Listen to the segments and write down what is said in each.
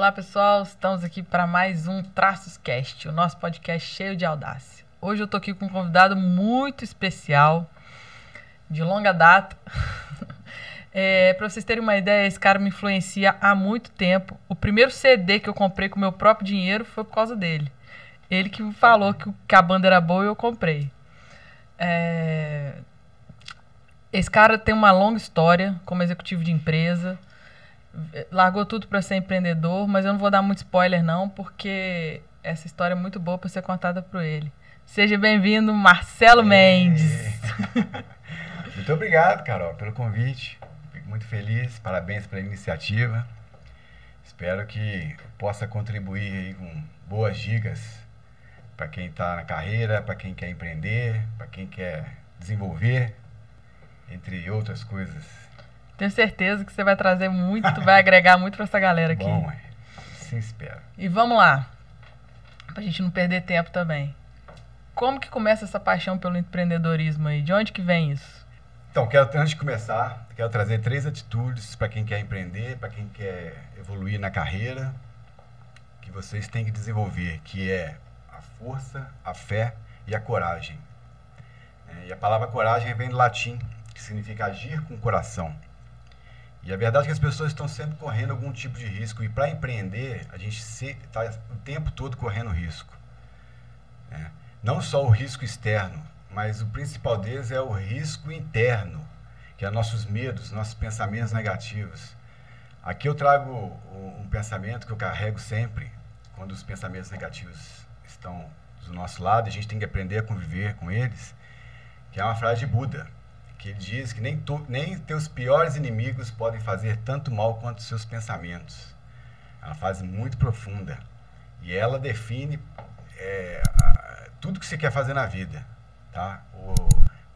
Olá pessoal, estamos aqui para mais um Traços Cast, o nosso podcast cheio de audácia. Hoje eu tô aqui com um convidado muito especial, de longa data. Para vocês terem uma ideia, esse cara me influencia há muito tempo. O primeiro CD que eu comprei com meu próprio dinheiro foi por causa dele. Ele que me falou que a banda era boa e eu comprei. Esse cara tem uma longa história como executivo de empresa. Largou tudo para ser empreendedor, mas eu não vou dar muito spoiler não, porque essa história é muito boa para ser contada por ele. Seja bem-vindo, Marcelo Mendes. Muito obrigado, Carol, pelo convite. Fico muito feliz, parabéns pela iniciativa. Espero que possa contribuir aí com boas dicas para quem está na carreira, para quem quer empreender, para quem quer desenvolver, entre outras coisas. Tenho certeza que você vai trazer muito, vai agregar muito para essa galera aqui. Bom, sim, espero. E vamos lá, pra gente não perder tempo também. Como que começa essa paixão pelo empreendedorismo aí? De onde que vem isso? Então, antes de começar, quero trazer 3 atitudes para quem quer empreender, para quem quer evoluir na carreira, que vocês têm que desenvolver, que é a força, a fé e a coragem. E a palavra coragem vem do latim, que significa agir com o coração. E a verdade é que as pessoas estão sempre correndo algum tipo de risco. E para empreender, a gente está o tempo todo correndo risco. Não só o risco externo, mas o principal deles é o risco interno, que é nossos medos, nossos pensamentos negativos. Aqui eu trago um pensamento que eu carrego sempre, quando os pensamentos negativos estão do nosso lado, a gente tem que aprender a conviver com eles, que é uma frase de Buda, que ele diz que nem teus piores inimigos podem fazer tanto mal quanto os seus pensamentos. É uma frase muito profunda. E ela define tudo que você quer fazer na vida. Tá? Ou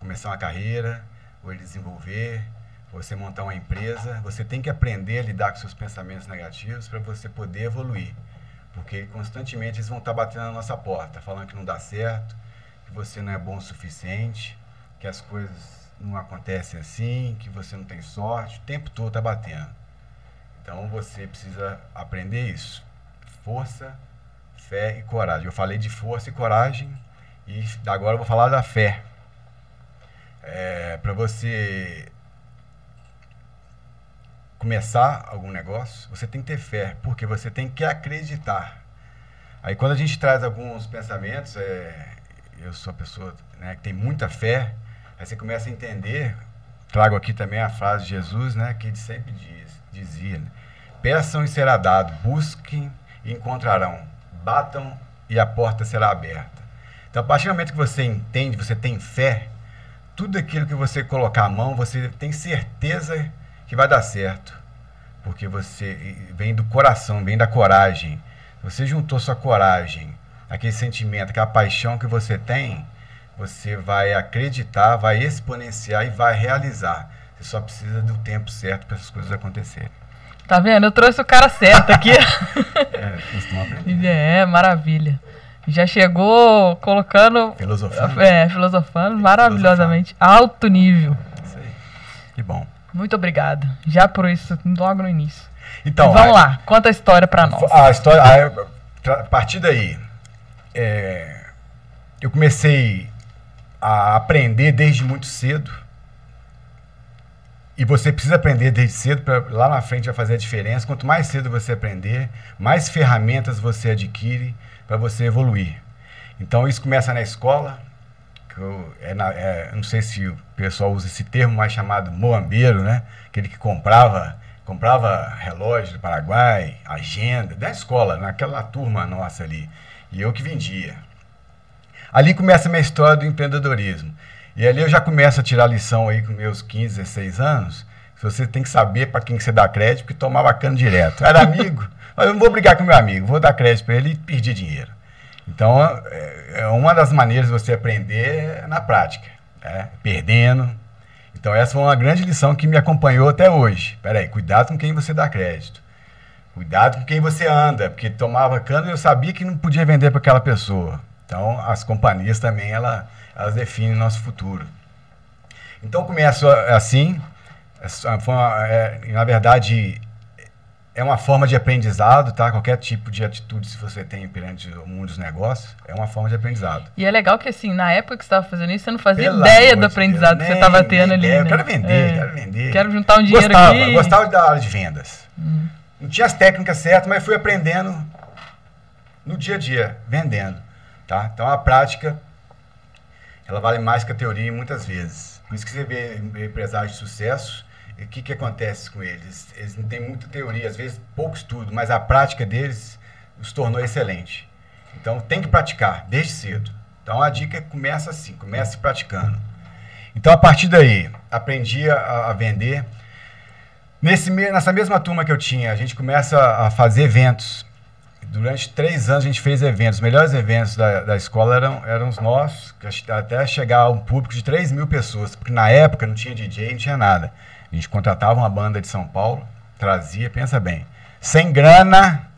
começar uma carreira, ou desenvolver, ou você montar uma empresa. Você tem que aprender a lidar com seus pensamentos negativos para você poder evoluir. Porque constantemente eles vão estar batendo na nossa porta, falando que não dá certo, que você não é bom o suficiente, que as coisas não acontece assim, que você não tem sorte, o tempo todo está batendo. Então você precisa aprender isso. Força, fé e coragem. Eu falei de força e coragem e agora eu vou falar da fé. Para você começar algum negócio, você tem que ter fé, porque você tem que acreditar. Aí quando a gente traz alguns pensamentos, eu sou uma pessoa, que tem muita fé. Aí você começa a entender, trago aqui também a frase de Jesus, que ele sempre dizia, peçam e será dado, busquem e encontrarão, batam e a porta será aberta. Então, a partir do momento que você entende, você tem fé, tudo aquilo que você colocar a mão, você tem certeza que vai dar certo, porque você vem do coração, vem da coragem. Você juntou sua coragem, aquele sentimento, aquela paixão que você tem, você vai acreditar, vai exponenciar e vai realizar. Você só precisa do tempo certo para essas coisas acontecerem. Tá vendo? Eu trouxe o cara certo aqui. Costuma aprender. Maravilha. Já chegou colocando... Filosofando maravilhosamente. Alto nível. Isso aí. Que bom. Muito obrigado. Já por isso, logo no início. Então, vamos lá, conta a história para nós. A história, a partir daí, eu comecei a aprender desde muito cedo, e você precisa aprender desde cedo para lá na frente vai fazer a diferença. Quanto mais cedo você aprender, mais ferramentas você adquire para você evoluir. Então isso começa na escola, que não sei se o pessoal usa esse termo, mas chamado moambeiro, aquele que comprava relógio do Paraguai, agenda, da escola, naquela turma nossa ali, e eu que vendia. Ali começa a minha história do empreendedorismo. E ali eu já começo a tirar lição aí com meus 15, 16 anos. Você tem que saber para quem que você dá crédito, porque tomava cano direto. Era amigo, mas eu não vou brigar com meu amigo, vou dar crédito para ele e perder dinheiro. Então, uma das maneiras de você aprender é na prática, perdendo. Então, essa foi uma grande lição que me acompanhou até hoje. Peraí, cuidado com quem você dá crédito. Cuidado com quem você anda, porque tomava cano e eu sabia que não podia vender para aquela pessoa. Então, as companhias também, elas definem o nosso futuro. Então, começo assim, na verdade, é uma forma de aprendizado, tá? Qualquer tipo de atitude, se você tem perante o mundo dos negócios, é uma forma de aprendizado. E é legal que, assim, na época que você estava fazendo isso, você não fazia ideia do aprendizado que você estava tendo ali. Eu né? quero vender. Quero juntar um dinheiro aqui. Gostava da área de vendas. Não tinha as técnicas certas, mas fui aprendendo no dia a dia, vendendo. Tá? Então, a prática, ela vale mais que a teoria muitas vezes. Por isso que você vê empresários de sucesso. E o que acontece com eles? Eles não têm muita teoria, às vezes pouco estudo, mas a prática deles os tornou excelente. Então tem que praticar desde cedo. Então a dica começa assim, comece praticando. Então a partir daí, aprendi a vender. Nessa mesma turma que eu tinha, a gente começa a fazer eventos. Durante 3 anos a gente fez eventos. Os melhores eventos da escola eram os nossos, até chegar a um público de 3 mil pessoas, porque na época não tinha DJ, não tinha nada. A gente contratava uma banda de São Paulo, trazia, pensa bem, sem grana,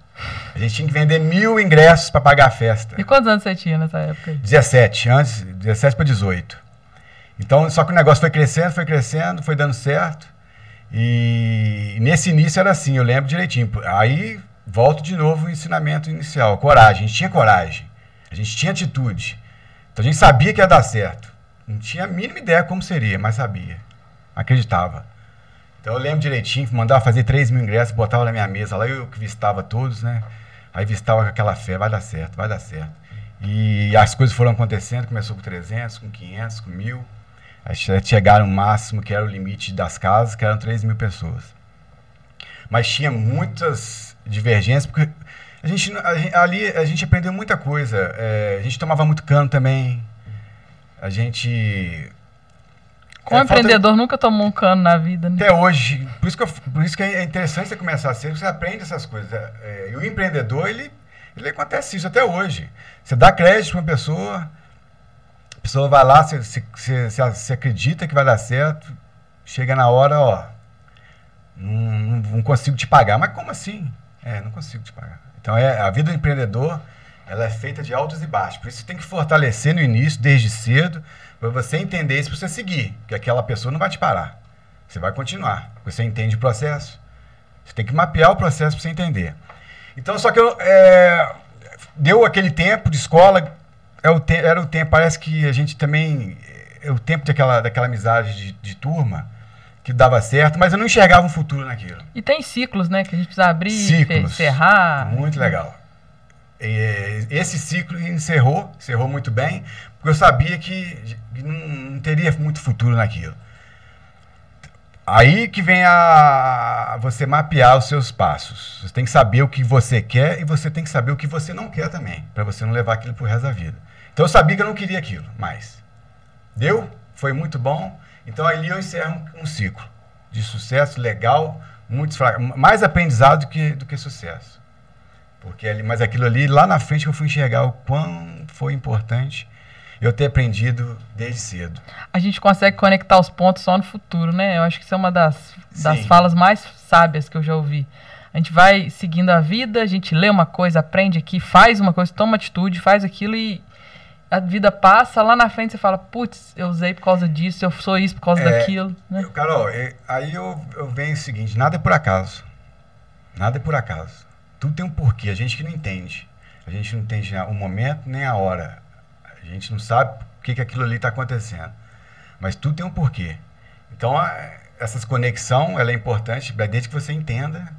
a gente tinha que vender 1000 ingressos para pagar a festa. E quantos anos você tinha nessa época? 17, 17 para 18. Então, só que o negócio foi crescendo, foi dando certo. E nesse início era assim, eu lembro direitinho. Aí, volto de novo ao ensinamento inicial, coragem. A gente tinha coragem, a gente tinha atitude. Então, a gente sabia que ia dar certo. Não tinha a mínima ideia como seria, mas sabia. Acreditava. Então eu lembro direitinho, mandava fazer 3 mil ingressos, botava na minha mesa lá, eu que vistava todos, né? Aí vistava com aquela fé, vai dar certo, vai dar certo. E as coisas foram acontecendo, começou com 300, com 500, com 1000. Aí chegaram no máximo, que era o limite das casas, que eram 3 mil pessoas. Mas tinha muitas divergências, porque ali a gente aprendeu muita coisa. A gente tomava muito cano também. A gente... Como empreendedor nunca tomou um cano na vida, né? Até hoje. Por isso que é interessante você começar cedo, você aprende essas coisas. E o empreendedor, ele acontece isso até hoje. Você dá crédito para uma pessoa, a pessoa vai lá, você acredita que vai dar certo, chega na hora, ó, não consigo te pagar. Mas como assim? Não consigo te pagar. Então, a vida do empreendedor, ela é feita de altos e baixos. Por isso você tem que fortalecer no início, desde cedo, para você entender isso, para você seguir. Porque aquela pessoa não vai te parar. Você vai continuar. Você entende o processo. Você tem que mapear o processo para você entender. Então, só que deu aquele tempo de escola, era o tempo, parece que a gente também... É o tempo daquela amizade de turma, que dava certo, mas eu não enxergava um futuro naquilo. E tem ciclos, né? Que a gente precisa abrir, encerrar. Muito legal. Esse ciclo encerrou muito bem, porque eu sabia que não teria muito futuro naquilo. Aí que vem você mapear os seus passos. Você tem que saber o que você quer e você tem que saber o que você não quer também, para você não levar aquilo pro resto da vida. Então eu sabia que eu não queria aquilo mais. Deu? Foi muito bom. Então ali eu encerro um ciclo de sucesso legal, mais aprendizado do que sucesso. Mas aquilo ali, lá na frente, eu fui enxergar o quão foi importante eu ter aprendido desde cedo. A gente consegue conectar os pontos só no futuro, né? Eu acho que isso é uma das falas mais sábias que eu já ouvi. A gente vai seguindo a vida, a gente lê uma coisa, aprende aqui, faz uma coisa, toma atitude, faz aquilo e a vida passa, lá na frente você fala, putz, eu usei por causa disso, eu sou isso por causa daquilo. Né? Carol, aí eu venho o seguinte, nada é por acaso. Nada é por acaso. Tudo tem um porquê, a gente que não entende. A gente não entende o momento nem a hora. A gente não sabe o que aquilo ali está acontecendo. Mas tudo tem um porquê. Então, essa conexão, ela é importante desde que você entenda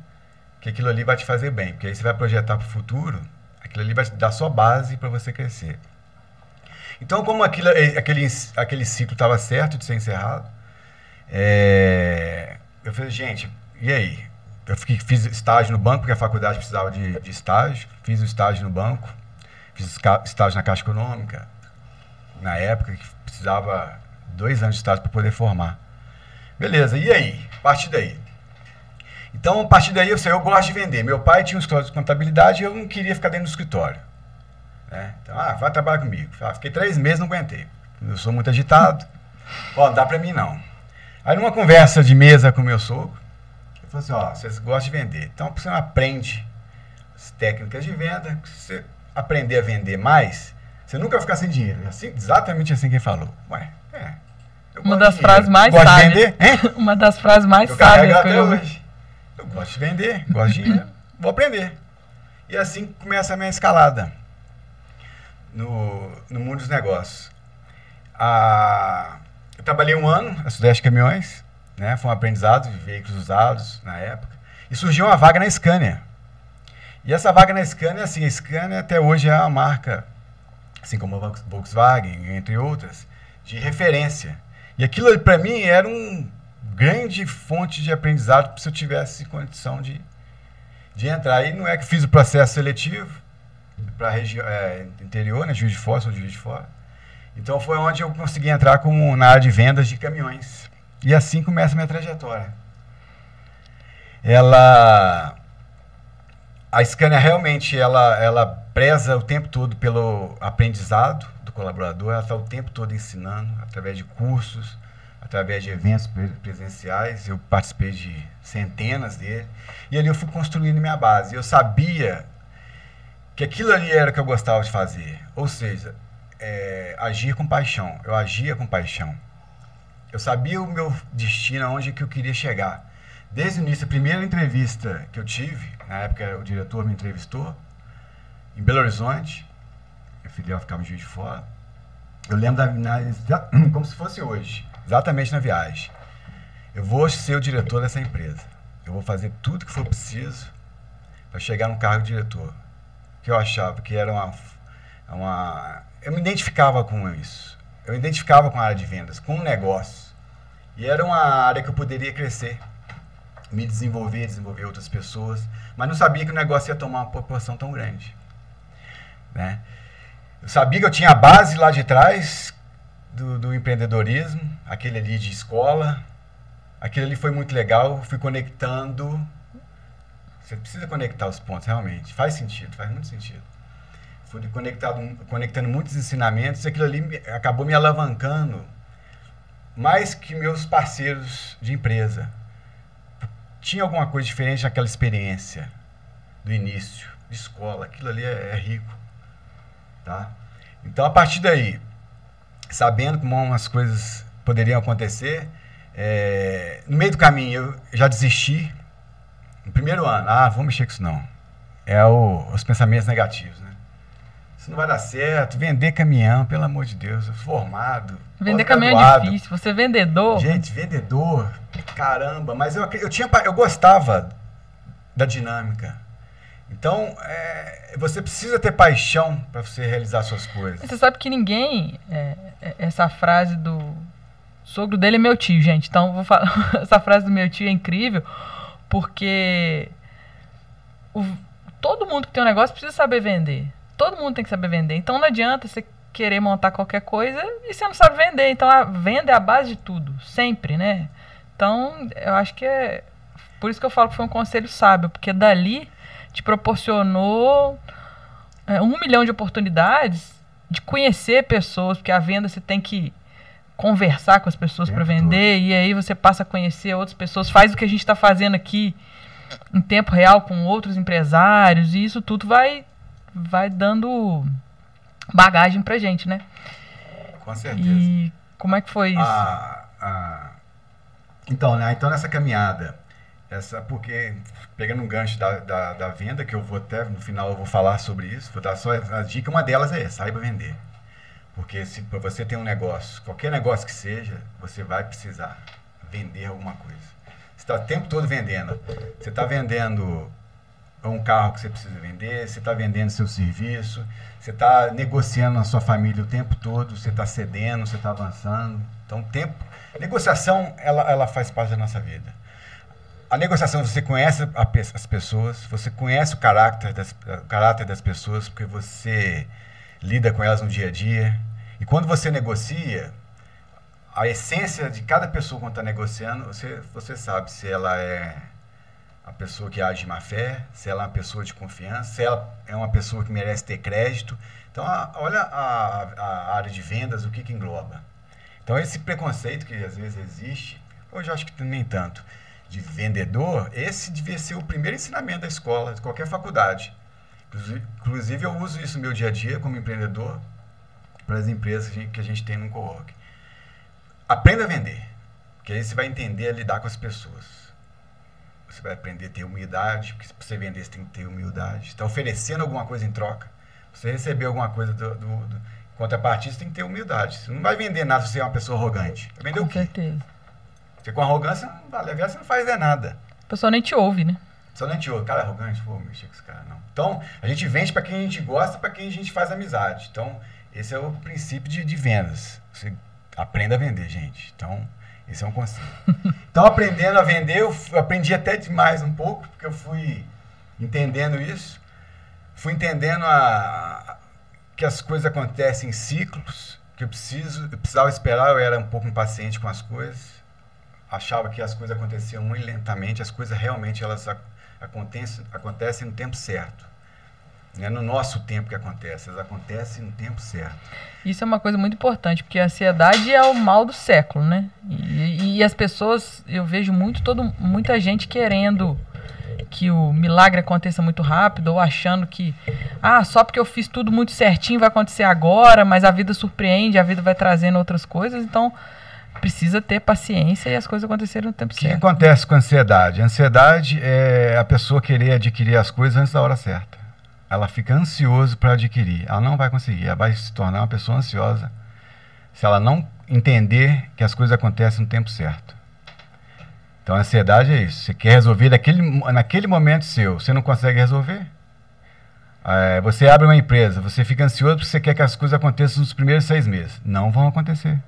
que aquilo ali vai te fazer bem. Porque aí você vai projetar para o futuro, aquilo ali vai te dar sua base para você crescer. Então, como aquele ciclo estava certo de ser encerrado, eu falei, gente, e aí? Eu fiz estágio no banco, porque a faculdade precisava de estágio. Fiz o estágio no banco. Fiz estágio na Caixa Econômica. Na época, que precisava 2 anos de estágio para poder formar. Beleza, e aí? A partir daí. Então, a partir daí, eu gosto de vender. Meu pai tinha um escritório de contabilidade e eu não queria ficar dentro do escritório. Né? Então, vai trabalhar comigo. Fiquei 3 meses, não aguentei. Eu sou muito agitado. Não dá para mim, não. Aí, numa conversa de mesa com meu sogro, ele falou assim, vocês gostam de vender. Então, você aprende as técnicas de venda. Se você aprender a vender mais, você nunca vai ficar sem dinheiro. Exatamente assim que ele falou. Uma das frases mais sábias. Uma das frases mais sábias que eu ouvi. Eu gosto de vender, gosto de dinheiro, vou aprender. E assim começa a minha escalada no mundo dos negócios. Eu trabalhei um ano na Sudeste Caminhões, né? Foi um aprendizado de veículos usados na época. E surgiu uma vaga na Scania. E essa vaga na Scania, assim, a Scania até hoje é uma marca, assim como a Volkswagen, entre outras, de referência. E aquilo para mim era um grande fonte de aprendizado se eu tivesse condição de entrar. E não é que fiz o processo seletivo para a região interior, né, Juiz de Fora, sou de Juiz de Fora. Então foi onde eu consegui entrar na área de vendas de caminhões. E assim começa a minha trajetória. A Scania realmente ela preza o tempo todo pelo aprendizado do colaborador, ela está o tempo todo ensinando, através de cursos, através de eventos presenciais. Eu participei de centenas dele, e ali eu fui construindo minha base. Eu sabia que aquilo ali era o que eu gostava de fazer, ou seja, agir com paixão. Eu agia com paixão. Eu sabia o meu destino, aonde que eu queria chegar. Desde o início, a primeira entrevista que eu tive, na época o diretor me entrevistou, em Belo Horizonte, a filial ficava em Juiz de Fora. Eu lembro como se fosse hoje, exatamente na viagem. Eu vou ser o diretor dessa empresa. Eu vou fazer tudo que for preciso para chegar no cargo de diretor. Que eu achava que era eu me identificava com isso. Eu me identificava com a área de vendas, com o negócio. E era uma área que eu poderia crescer, me desenvolver outras pessoas, mas não sabia que o negócio ia tomar uma proporção tão grande, né? Eu sabia que eu tinha a base lá de trás do empreendedorismo, aquele ali de escola, aquele ali foi muito legal, fui conectando. Você precisa conectar os pontos, realmente, faz sentido, faz muito sentido. Fui conectando muitos ensinamentos, e aquilo ali acabou me alavancando mais que meus parceiros de empresa. Tinha alguma coisa diferente naquela experiência do início, de escola. Aquilo ali é rico, tá? Então, a partir daí, sabendo como umas coisas poderiam acontecer, no meio do caminho eu já desisti. No primeiro ano, vou mexer com isso não. Os pensamentos negativos, né? Isso não vai dar certo. Vender caminhão, pelo amor de Deus, eu sou formado. Vender caminhão é difícil. Você é vendedor? Gente, vendedor, caramba. Mas eu gostava da dinâmica. Então, você precisa ter paixão para você realizar suas coisas. Você sabe que ninguém... essa frase do sogro dele é meu tio, gente. Então, vou falar. Essa frase do meu tio é incrível, porque todo mundo que tem um negócio precisa saber vender. Todo mundo tem que saber vender. Então, não adianta você querer montar qualquer coisa e você não sabe vender. Então, a venda é a base de tudo. Sempre, né? Então, eu acho que por isso que eu falo que foi um conselho sábio, porque dali te proporcionou 1 milhão de oportunidades de conhecer pessoas, porque a venda você tem que conversar com as pessoas para vender, e aí você passa a conhecer outras pessoas, faz o que a gente está fazendo aqui em tempo real com outros empresários, e isso tudo vai dando bagagem pra gente, né? Com certeza. E como é que foi isso? Então, né? Então, nessa caminhada, porque pegando um gancho da venda, que eu vou até no final eu vou falar sobre isso, vou dar só a dica, uma delas é saiba vender. Porque se para você ter um negócio, qualquer negócio que seja, você vai precisar vender alguma coisa. Você está o tempo todo vendendo. Você está vendendo um carro que você precisa vender, você está vendendo seu serviço, você está negociando na sua família o tempo todo, você está cedendo, você está avançando. Então, negociação, ela faz parte da nossa vida. A negociação, você conhece as pessoas, você conhece o caráter das pessoas, porque você lida com elas no dia a dia. E quando você negocia, a essência de cada pessoa quando está negociando, você sabe se ela é a pessoa que age de má fé, se ela é uma pessoa de confiança, se ela é uma pessoa que merece ter crédito. Então, olha a área de vendas, o que engloba. Então, esse preconceito que às vezes existe, hoje eu acho que nem tanto, de vendedor, esse devia ser o primeiro ensinamento da escola, de qualquer faculdade. Inclusive, eu uso isso no meu dia a dia como empreendedor para as empresas que a gente tem no cowork. Aprenda a vender, que aí você vai entender a lidar com as pessoas. Você vai aprender a ter humildade, porque para você vender você tem que ter humildade. Está oferecendo alguma coisa em troca. Você receber alguma coisa do contrapartida, você tem que ter humildade. Você não vai vender nada se você é uma pessoa arrogante. Vai vender o quê? Com certeza. Você com arrogância, você não faz nada. A pessoa nem te ouve, né? A pessoa nem te ouve. Cara, arrogante, vou mexer com esse cara, não. Então, a gente vende para quem a gente gosta, para quem a gente faz amizade. Então, esse é o princípio de vendas. Você aprenda a vender, gente. Então, esse é um conselho. Então, aprendendo a vender, eu aprendi até demais um pouco, porque eu fui entendendo isso. Fui entendendo que as coisas acontecem em ciclos, que eu precisava esperar, eu era um pouco impaciente com as coisas. Achava que as coisas aconteciam muito lentamente, as coisas realmente elas acontecem no tempo certo. Não é no nosso tempo que acontece, elas acontecem no tempo certo. Isso é uma coisa muito importante, porque a ansiedade é o mal do século, né? E as pessoas, eu vejo muita gente querendo que o milagre aconteça muito rápido, ou achando que, só porque eu fiz tudo muito certinho vai acontecer agora, mas a vida surpreende, a vida vai trazendo outras coisas, então precisa ter paciência e as coisas acontecerem no tempo certo. O que acontece com a ansiedade? A ansiedade é a pessoa querer adquirir as coisas antes da hora certa. Ela fica ansiosa para adquirir. Ela não vai conseguir. Ela vai se tornar uma pessoa ansiosa se ela não entender que as coisas acontecem no tempo certo. Então, a ansiedade é isso. Você quer resolver naquele momento seu. Você não consegue resolver? Você abre uma empresa. Você fica ansioso porque você quer que as coisas aconteçam nos primeiros 6 meses. Não vão acontecer.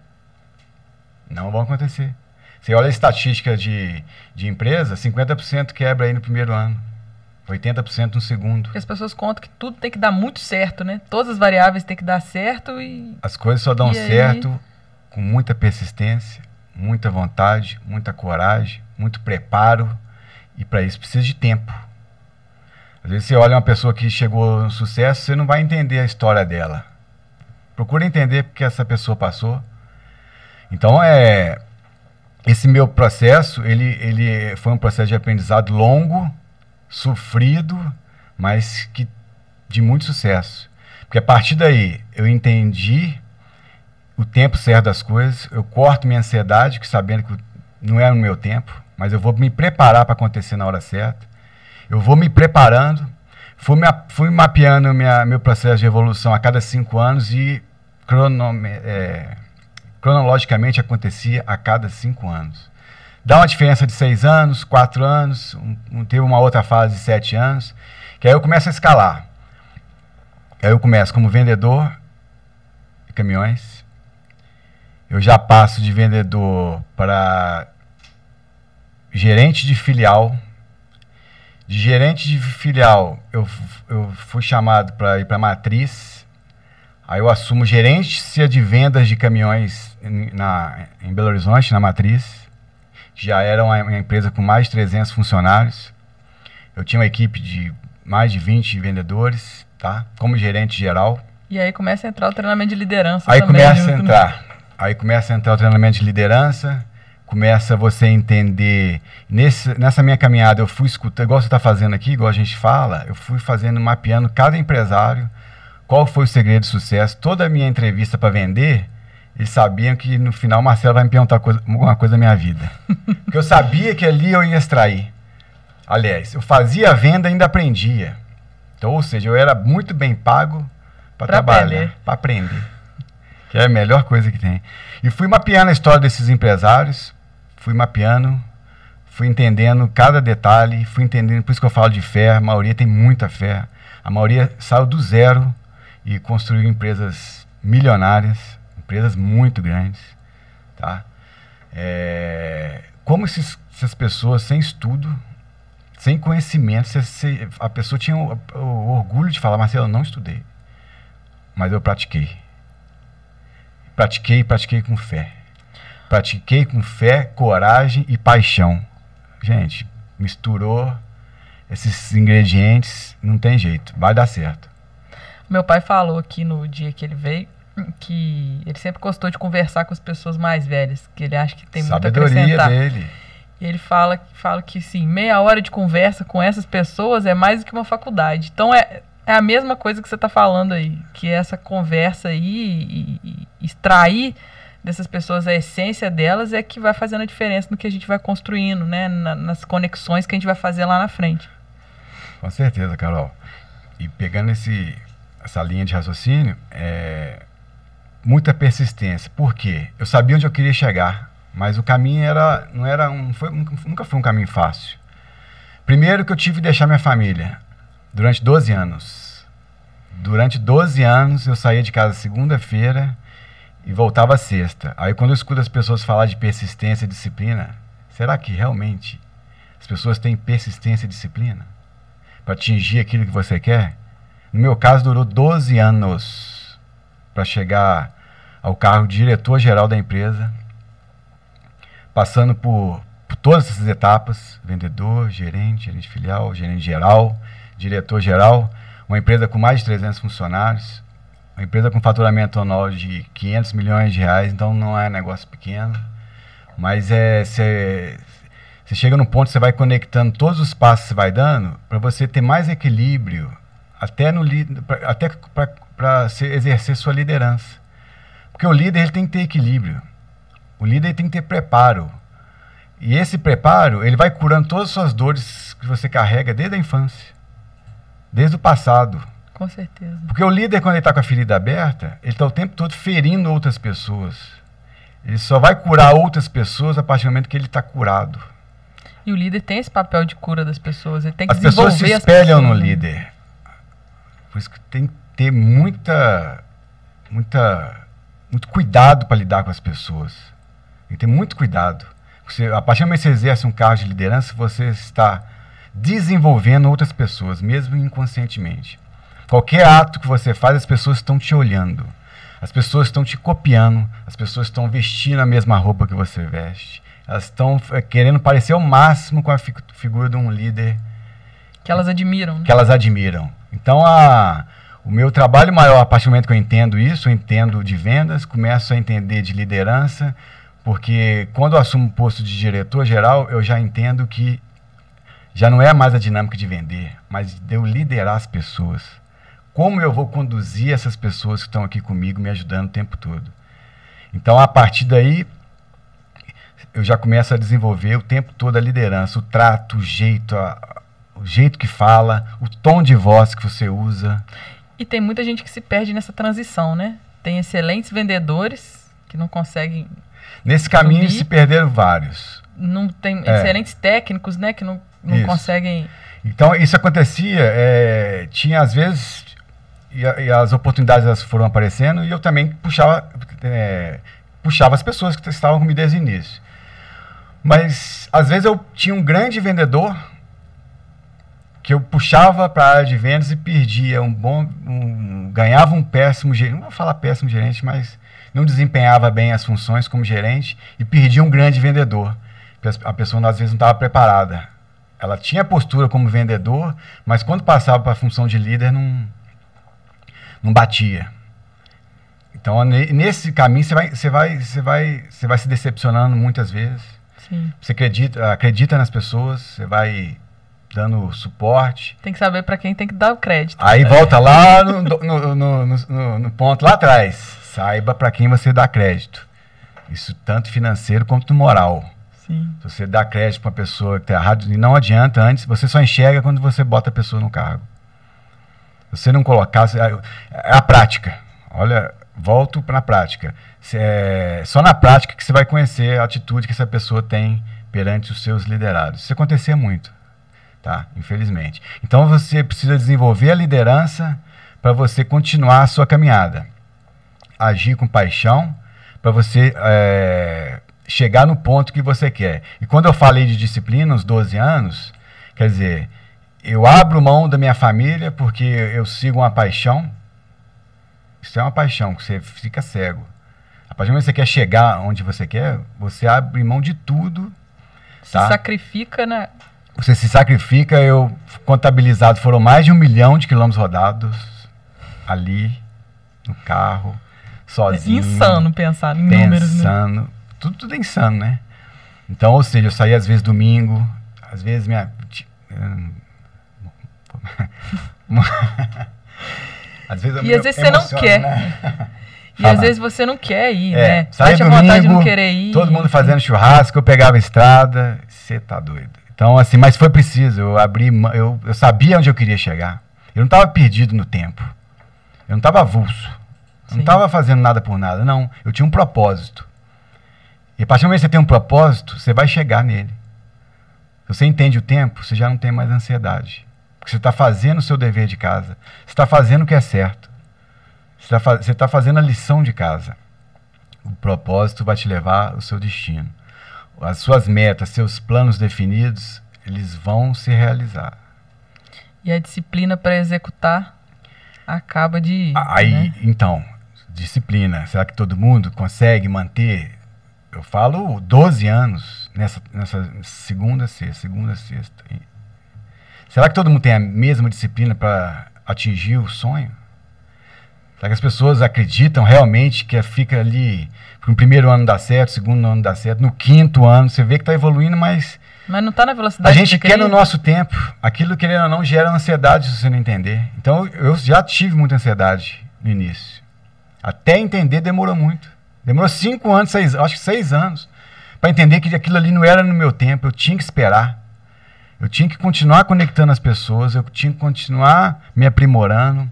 Não vão acontecer. Você olha a estatística de empresa, 50% quebra aí no primeiro ano. 80% no segundo. Porque as pessoas contam que tudo tem que dar muito certo, né? Todas as variáveis têm que dar certo e... As coisas só dão certo com muita persistência, muita vontade, muita coragem, muito preparo. E para isso precisa de tempo. Às vezes você olha uma pessoa que chegou no sucesso, você não vai entender a história dela. Procura entender porque essa pessoa passou. Então, esse meu processo, ele foi um processo de aprendizado longo, sofrido, mas de muito sucesso. Porque a partir daí eu entendi o tempo certo das coisas, eu corto minha ansiedade, sabendo que não é no meu tempo, mas eu vou me preparar para acontecer na hora certa. Eu vou me preparando, fui mapeando meu processo de evolução a cada 5 anos e cronologicamente acontecia a cada 5 anos. Dá uma diferença de 6 anos, 4 anos, teve uma outra fase de 7 anos, que aí eu começo a escalar. Aí eu começo como vendedor de caminhões, eu já passo de vendedor para gerente de filial. De gerente de filial, eu fui chamado para ir para a matriz, aí eu assumo gerência de vendas de caminhões em Belo Horizonte, na matriz. Já era uma empresa com mais de 300 funcionários. Eu tinha uma equipe de mais de 20 vendedores, tá? Como gerente geral. E aí começa a entrar o treinamento de liderança aí também. Aí começa a entrar o treinamento de liderança, começa você a entender... Nessa minha caminhada eu fui escutando, igual você está fazendo aqui, igual a gente fala, eu fui mapeando cada empresário, qual foi o segredo de sucesso. Toda a minha entrevista para vender... Eles sabiam que no final o Marcelo vai me perguntar alguma coisa da minha vida. Porque eu sabia que ali eu ia extrair. Aliás, eu fazia a venda e ainda aprendia. Então, ou seja, eu era muito bem pago para trabalhar, para aprender. Que é a melhor coisa que tem. E fui mapeando a história desses empresários, fui entendendo cada detalhe, fui entendendo, por isso que eu falo de fé, a maioria tem muita fé. A maioria saiu do zero e construiu empresas milionárias, empresas muito grandes, tá? Como essas pessoas sem estudo, sem conhecimento, a pessoa tinha o orgulho de falar, Marcelo, eu não estudei, mas eu pratiquei. Pratiquei com fé. Pratiquei com fé, coragem e paixão. Gente, misturou esses ingredientes, não tem jeito, vai dar certo. Meu pai falou aqui no dia que ele veio, que ele sempre gostou de conversar com as pessoas mais velhas, que ele acha que tem muito a acrescentar. Dele. E ele fala que sim, meia hora de conversa com essas pessoas é mais do que uma faculdade. Então é a mesma coisa que você está falando aí, que essa conversa aí, e extrair dessas pessoas, a essência delas é que vai fazendo a diferença no que a gente vai construindo, né? Nas conexões que a gente vai fazer lá na frente. Com certeza, Carol. E pegando essa linha de raciocínio, muita persistência. Por quê? Eu sabia onde eu queria chegar, mas o caminho nunca foi um caminho fácil. Primeiro que eu tive que deixar minha família durante 12 anos. Durante 12 anos eu saía de casa segunda-feira e voltava sexta. Aí quando eu escuto as pessoas falar de persistência e disciplina, será que realmente as pessoas têm persistência e disciplina para atingir aquilo que você quer? No meu caso durou 12 anos para chegar ao cargo de diretor-geral da empresa, passando por todas essas etapas: vendedor, gerente de filial, gerente geral, diretor-geral, uma empresa com mais de 300 funcionários, uma empresa com faturamento anual de 500 milhões de reais, então não é negócio pequeno, mas você chega num ponto que você vai conectando todos os passos que você vai dando para você ter mais equilíbrio, até para exercer sua liderança. Porque o líder ele tem que ter equilíbrio, o líder tem que ter preparo. E esse preparo, ele vai curando todas as suas dores que você carrega desde a infância, desde o passado. Com certeza. Porque o líder, quando ele está com a ferida aberta, ele está o tempo todo ferindo outras pessoas. Ele só vai curar outras pessoas a partir do momento que ele está curado. E o líder tem esse papel de cura das pessoas. Ele tem que as pessoas se espelham no líder. Por isso que tem que ter muito cuidado para lidar com as pessoas. Tem que ter muito cuidado. A partir do momento que você exerce um cargo de liderança, você está desenvolvendo outras pessoas, mesmo inconscientemente. Qualquer ato que você faz, as pessoas estão te olhando. As pessoas estão te copiando. As pessoas estão vestindo a mesma roupa que você veste. Elas estão querendo parecer ao máximo com a figura de um líder que elas admiram. Né? Que elas admiram. Então, o meu trabalho maior, a partir do momento que eu entendo isso, eu entendo de vendas, começo a entender de liderança, porque quando eu assumo o posto de diretor-geral, eu já entendo que já não é mais a dinâmica de vender, mas de eu liderar as pessoas. Como eu vou conduzir essas pessoas que estão aqui comigo, me ajudando o tempo todo. Então, a partir daí, eu já começo a desenvolver o tempo todo a liderança, o trato, o jeito que fala, o tom de voz que você usa. E tem muita gente que se perde nessa transição, né? Tem excelentes vendedores que não conseguem... Nesse caminho se perderam vários. Não tem excelentes técnicos, né, que não conseguem... Então, isso acontecia, tinha às vezes, e as oportunidades elas foram aparecendo, e eu também puxava as pessoas que estavam comigo desde o início. Mas, às vezes, eu tinha um grande vendedor que eu puxava para a área de vendas e perdia ganhava um péssimo gerente, não vou falar péssimo gerente, mas não desempenhava bem as funções como gerente e perdia um grande vendedor. A pessoa, às vezes, não estava preparada. Ela tinha postura como vendedor, mas quando passava para a função de líder, não batia. Então, nesse caminho, você vai se decepcionando muitas vezes. Sim. Você acredita nas pessoas, você vai dando suporte. Tem que saber para quem tem que dar o crédito. Aí volta lá no ponto lá atrás. Saiba para quem você dá crédito. Isso tanto financeiro quanto moral. Sim. Se você dá crédito para uma pessoa que está errada, e não adianta antes, você só enxerga quando você bota a pessoa no cargo. Se você não colocar... É a prática. Olha, volto para a prática. Só na prática que você vai conhecer a atitude que essa pessoa tem perante os seus liderados. Isso acontecia muito, tá? Infelizmente. Então você precisa desenvolver a liderança para você continuar a sua caminhada. Agir com paixão para você chegar no ponto que você quer. E quando eu falei de disciplina, uns 12 anos, quer dizer, eu abro mão da minha família porque eu sigo uma paixão. Isso é uma paixão, que você fica cego. A partir do momento que você quer chegar onde você quer, você abre mão de tudo. Se sacrifica, né? Você se sacrifica. Eu, contabilizado, foram mais de 1 milhão de quilômetros rodados ali, no carro, sozinho. Insano pensar em números, né? Pensando. Tudo é insano, né? Então, ou seja, eu saía às vezes domingo, às vezes às vezes você não quer. Né? E às vezes você não quer ir, né? Saía Bate a domingo, vontade de não querer ir. todo mundo fazendo churrasco, eu pegava a estrada, você tá doido. Então, assim, mas foi preciso, eu sabia onde eu queria chegar. Eu não estava perdido no tempo. Eu não estava avulso. Eu não estava fazendo nada por nada, não. Eu tinha um propósito. E a partir do momento que você tem um propósito, você vai chegar nele. Se você entende o tempo, você já não tem mais ansiedade. Porque você está fazendo o seu dever de casa. Você está fazendo o que é certo. Você está fazendo a lição de casa. O propósito vai te levar ao seu destino. As suas metas, seus planos definidos, eles vão se realizar. E a disciplina para executar acaba de... Aí, então, disciplina. Será que todo mundo consegue manter? Eu falo 12 anos nessa segunda a sexta. Será que todo mundo tem a mesma disciplina para atingir o sonho? Será que as pessoas acreditam realmente que fica ali, no primeiro ano dá certo, segundo ano dá certo, no quinto ano você vê que está evoluindo, mas não está na velocidade a gente quer no nosso tempo. Aquilo, querendo ou não, gera ansiedade se você não entender. Então, eu já tive muita ansiedade no início. Até entender demorou muito. Demorou 5 anos, acho que 6 anos, para entender que aquilo ali não era no meu tempo. Eu tinha que esperar. Eu tinha que continuar conectando as pessoas, eu tinha que continuar me aprimorando,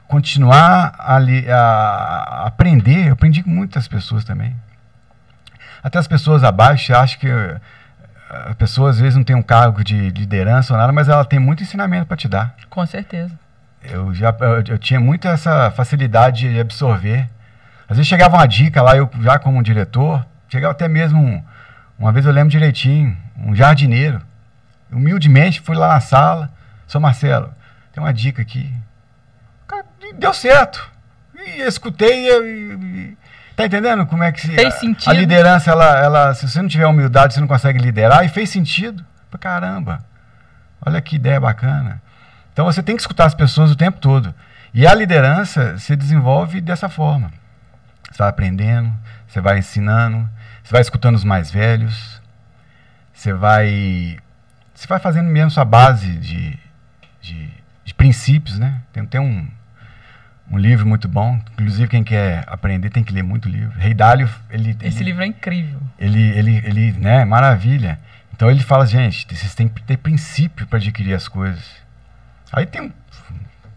continuar a aprender. Eu aprendi com muitas pessoas também. Até as pessoas abaixo, acho que a pessoa às vezes não tem um cargo de liderança ou nada, mas ela tem muito ensinamento para te dar. Com certeza. Eu tinha muito essa facilidade de absorver. Às vezes chegava uma dica lá, eu já como diretor, chegava até mesmo, uma vez eu lembro direitinho, um jardineiro. Humildemente fui lá na sala, Sr. Marcelo, tem uma dica aqui. E deu certo. E eu escutei e tá entendendo como é que fez sentido. A liderança, ela, se você não tiver humildade, você não consegue liderar. E fez sentido. Caramba, olha que ideia bacana. Então você tem que escutar as pessoas o tempo todo. E a liderança se desenvolve dessa forma. Você vai aprendendo, você vai ensinando, você vai escutando os mais velhos, você vai fazendo mesmo sua base de princípios, né? Tem um livro muito bom, inclusive quem quer aprender tem que ler muito livro. Rei Dalio, esse livro é incrível. Ele, né, maravilha. Então ele fala, gente, vocês têm que ter princípio para adquirir as coisas. Aí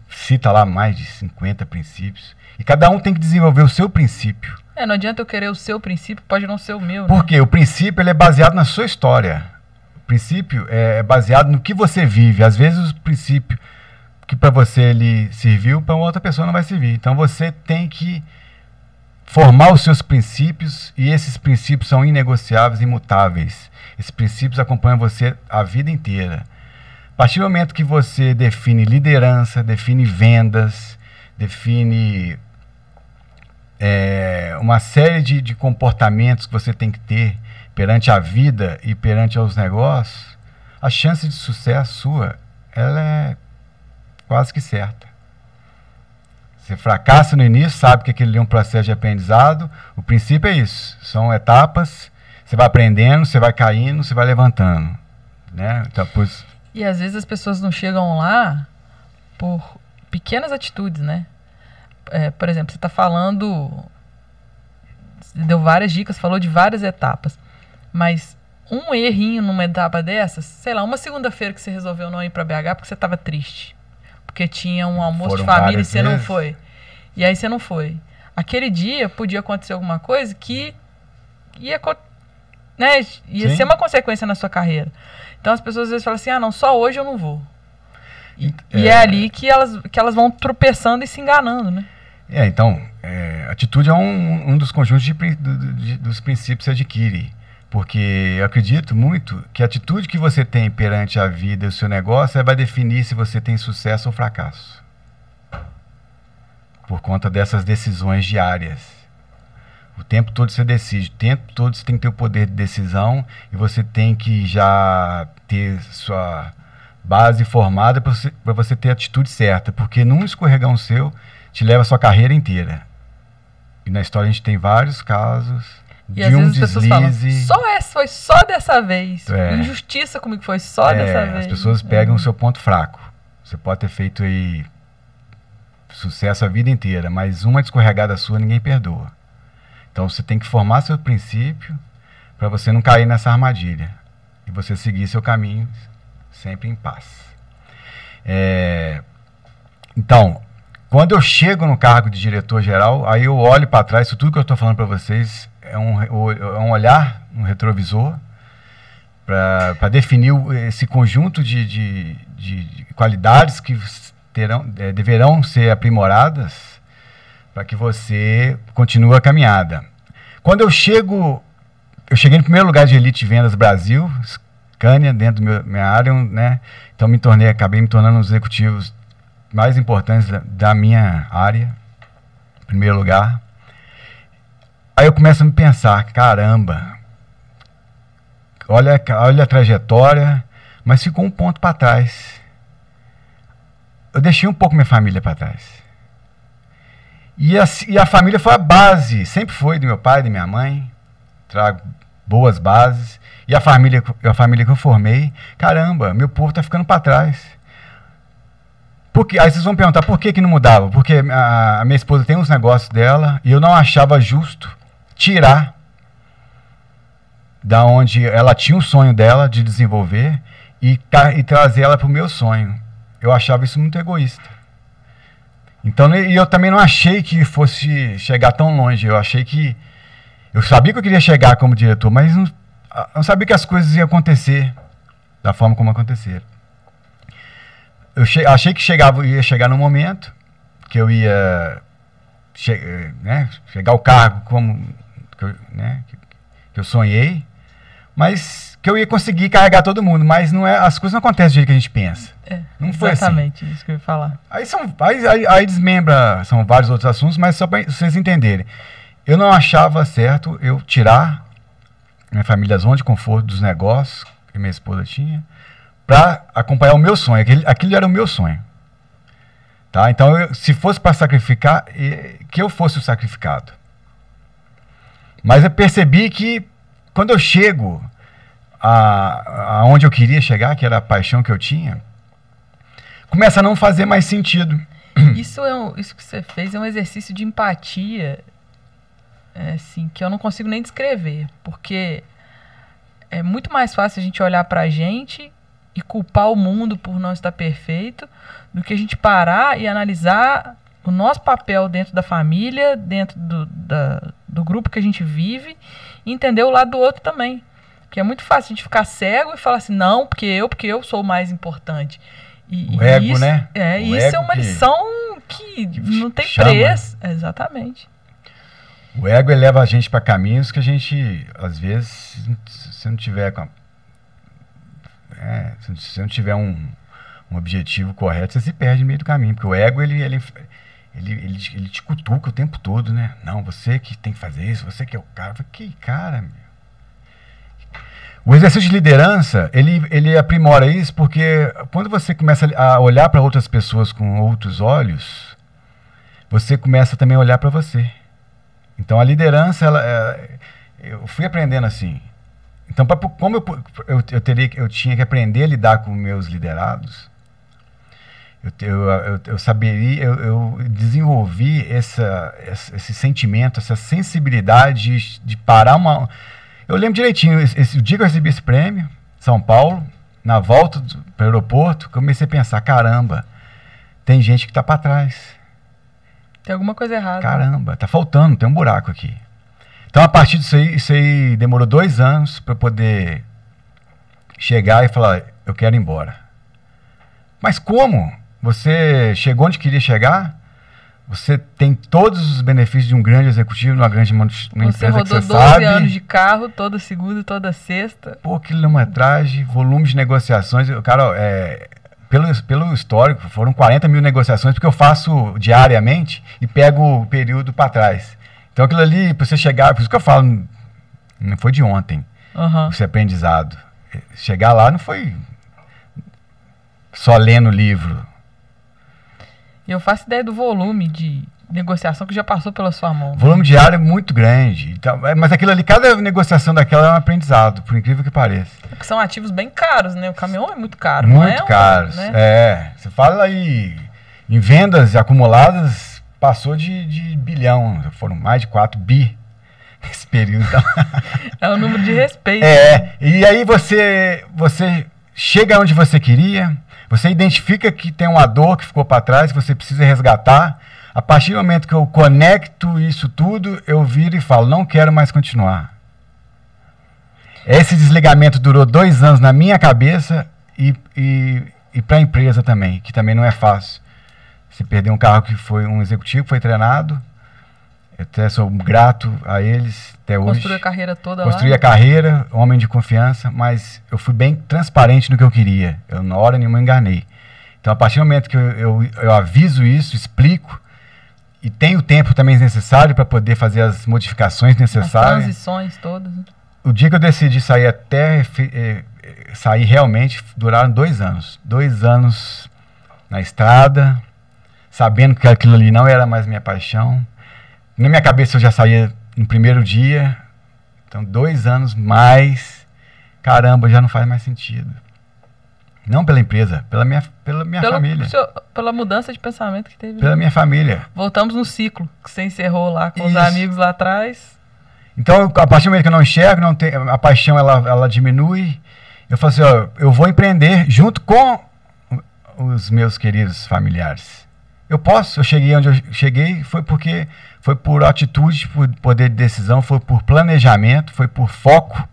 cita lá mais de 50 princípios. E cada um tem que desenvolver o seu princípio. Não adianta eu querer o seu princípio, pode não ser o meu. Por quê? O princípio ele é baseado na sua história. O princípio é baseado no que você vive. Às vezes o princípio que para você ele serviu, para outra pessoa não vai servir. Então você tem que formar os seus princípios, e esses princípios são inegociáveis, imutáveis. Esses princípios acompanham você a vida inteira. A partir do momento que você define liderança, define vendas, define uma série de comportamentos que você tem que ter perante a vida e perante aos negócios, a chance de sucesso sua, ela é quase que certa. Você fracassa no início, sabe que aquele é um processo de aprendizado. O princípio é isso, são etapas, você vai aprendendo, você vai caindo, você vai levantando, né? Então, E às vezes as pessoas não chegam lá por pequenas atitudes, né? Por exemplo, você está falando, você deu várias dicas, falou de várias etapas, mas um errinho numa etapa dessas, sei lá, uma segunda-feira que você resolveu não ir para BH porque você estava triste, porque tinha um almoço de família e você não foi. E aí você não foi. Aquele dia podia acontecer alguma coisa que ia ser uma consequência na sua carreira. Então as pessoas às vezes falam assim, não, só hoje eu não vou. E é ali que elas vão tropeçando e se enganando, né? Então, atitude é um dos conjuntos dos princípios que você adquire. Porque eu acredito muito que a atitude que você tem perante a vida e o seu negócio vai definir se você tem sucesso ou fracasso. Por conta dessas decisões diárias. O tempo todo você decide, o tempo todo você tem que ter o poder de decisão, e você tem que já ter sua base formada para você ter a atitude certa. Porque num escorregão seu te leva a sua carreira inteira. E na história a gente tem vários casos e de um deslize. Falam, foi só dessa vez. Injustiça comigo, foi só dessa vez. As pessoas pegam o seu ponto fraco. Você pode ter feito aí sucesso a vida inteira, mas uma escorregada sua ninguém perdoa. Então você tem que formar seu princípio para você não cair nessa armadilha e você seguir seu caminho sempre em paz. Então, quando eu chego no cargo de diretor-geral, aí eu olho para trás, isso tudo que eu estou falando para vocês é um olhar, um retrovisor, para definir esse conjunto de qualidades que deverão ser aprimoradas para que você continue a caminhada. Quando eu cheguei no primeiro lugar de Elite Vendas Brasil, Scania, dentro da minha área, né? Então acabei me tornando um dos executivos mais importantes da minha área, em primeiro lugar. Aí eu começo a me pensar, caramba, olha a trajetória, mas ficou um ponto para trás. Eu deixei um pouco minha família para trás. E a família foi a base, sempre foi do meu pai, da minha mãe, trago boas bases. E a família que eu formei, caramba, meu povo está ficando para trás. Aí vocês vão perguntar, por que não mudava? Porque a minha esposa tem uns negócios dela e eu não achava justo tirar da onde ela tinha um sonho dela de desenvolver e trazer ela para o meu sonho. Eu achava isso muito egoísta. Então, e eu também não achei que fosse chegar tão longe. Eu sabia que eu queria chegar como diretor, mas não sabia que as coisas iam acontecer da forma como aconteceram. Eu achei que ia chegar no momento que eu ia chegar ao cargo que eu sonhei, mas que eu ia conseguir carregar todo mundo, mas as coisas não acontecem do jeito que a gente pensa. Não foi exatamente assim. Isso que eu ia falar. Aí desmembra, são vários outros assuntos, mas só para vocês entenderem. Eu não achava certo eu tirar minha família da zona de conforto dos negócios que minha esposa tinha para acompanhar o meu sonho. Aquilo era o meu sonho. Tá? Então, se fosse para sacrificar, que eu fosse o sacrificado. Mas eu percebi que quando eu chego aonde eu queria chegar, que era a paixão que eu tinha, começa a não fazer mais sentido. Isso que você fez é um exercício de empatia, assim, que eu não consigo nem descrever, porque é muito mais fácil a gente olhar pra gente e culpar o mundo por não estar perfeito, do que a gente parar e analisar o nosso papel dentro da família, dentro do grupo que a gente vive, e entender o lado do outro também. Porque é muito fácil a gente ficar cego e falar assim, não, porque eu sou o mais importante. O ego, isso, né? Isso é uma lição que não tem preço. Exatamente. O ego leva a gente para caminhos que a gente, às vezes, se não tiver se não tiver um objetivo correto, você se perde no meio do caminho. Porque o ego, ele te cutuca o tempo todo, né? Não, você que tem que fazer isso, você que é o cara. Que cara, meu. O exercício de liderança, ele aprimora isso porque quando você começa a olhar para outras pessoas com outros olhos, você começa também a olhar para você. Então, a liderança, eu fui aprendendo assim. Então, como eu tinha que aprender a lidar com meus liderados, eu desenvolvi esse sentimento, essa sensibilidade de parar uma... Eu lembro direitinho, o dia que eu recebi esse prêmio, São Paulo, na volta para o aeroporto, comecei a pensar, caramba, tem gente que está para trás. Tem alguma coisa errada. Caramba, tá faltando, tem um buraco aqui. Então, a partir disso aí, isso aí demorou 2 anos para eu poder chegar e falar, eu quero ir embora. Mas como? Você chegou onde queria chegar? Você tem todos os benefícios de um grande executivo, uma grande uma empresa que você sabe. Você rodou 12 anos de carro, toda segunda e toda sexta. Pô, quilometragem, volume de negociações. Cara, pelo histórico, foram 40 mil negociações, porque eu faço diariamente e pego o período para trás. Então, aquilo ali, para você chegar, por isso que eu falo, não foi de ontem, esse aprendizado. Chegar lá não foi só lendo livro. Eu faço ideia do volume de negociação que já passou pela sua mão. O volume diário é muito grande. Então, mas aquilo ali, cada negociação daquela é um aprendizado, por incrível que pareça. Porque são ativos bem caros, né? O caminhão é muito caro, muito não é? Muito caros, né? Você fala aí... Em vendas acumuladas, passou de bilhão. Foram mais de 4 bi nesse período. Então. É um número de respeito. E aí você chega onde você queria, você identifica que tem uma dor que ficou para trás, que você precisa resgatar. A partir do momento que eu conecto isso tudo, eu viro e falo, não quero mais continuar. Esse desligamento durou 2 anos na minha cabeça e para a empresa também, que também não é fácil. Você perdeu um carro que foi um executivo, foi treinado. Eu até sou grato a eles até hoje. Construiu a carreira toda Construí lá. a carreira, homem de confiança, mas eu fui bem transparente no que eu queria. Eu, na hora nenhuma, enganei. Então, a partir do momento que eu aviso isso, explico, e tenho o tempo também necessário para poder fazer as modificações necessárias. As transições todas. O dia que eu decidi sair até sair realmente, duraram 2 anos. 2 anos na estrada, sabendo que aquilo ali não era mais minha paixão. Na minha cabeça eu já saía no primeiro dia. Então 2 anos mais, caramba, já não faz mais sentido. Não pela empresa, pela minha família. Pela mudança de pensamento que teve. Pela minha família. Voltamos no ciclo que você encerrou lá com os amigos lá atrás. Então, a partir do momento que eu não enxergo, a paixão ela diminui. Eu falo assim, ó, eu vou empreender junto com os meus queridos familiares. Eu cheguei onde eu cheguei, foi por atitude, por poder de decisão, foi por planejamento, foi por foco,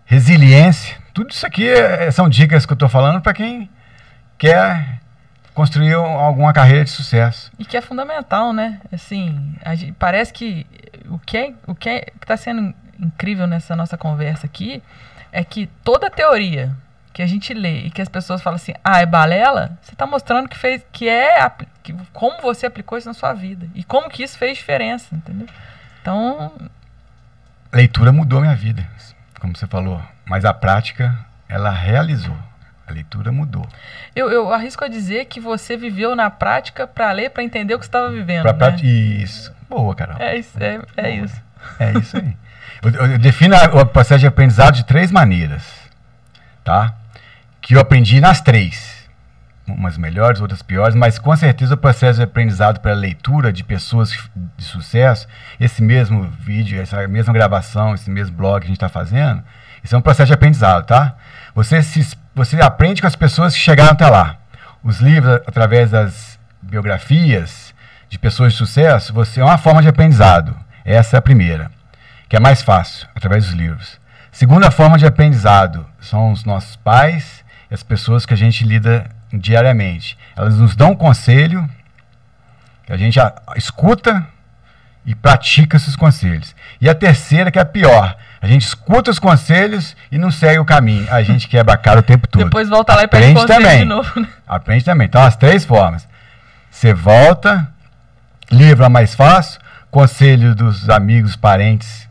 resiliência. Tudo isso aqui são dicas que eu estou falando para quem quer construir alguma carreira de sucesso. E que é fundamental, né? Assim, parece que o que está sendo incrível nessa nossa conversa aqui é que toda teoria que a gente lê e que as pessoas falam assim, é balela, você está mostrando como você aplicou isso na sua vida e como que isso fez diferença, entendeu? Então... A leitura mudou minha vida, como você falou, mas a prática, ela realizou. A leitura mudou. Eu arrisco a dizer que você viveu na prática para ler, para entender o que você estava vivendo. Isso. Boa, Carol. É isso. É isso aí. Eu defino o processo de aprendizado de 3 maneiras, tá? Que eu aprendi nas 3. Umas melhores, outras piores, mas com certeza o processo de aprendizado para leitura de pessoas de sucesso, esse mesmo vídeo, essa mesma gravação, esse mesmo blog que a gente está fazendo, isso é um processo de aprendizado, tá? Você aprende com as pessoas que chegaram até lá. Os livros, através das biografias de pessoas de sucesso, é uma forma de aprendizado. Essa é a primeira, que é mais fácil, através dos livros. Segunda forma de aprendizado são os nossos pais e as pessoas que a gente lida diariamente. Elas nos dão um conselho, que a gente escuta e pratica esses conselhos. E a terceira, que é a pior, a gente escuta os conselhos e não segue o caminho. A gente quebra a cara o tempo todo. Depois volta lá e pede conselho de novo. Né? Aprende também. Então, as 3 formas. Você volta, livro é mais fácil, conselho dos amigos, parentes,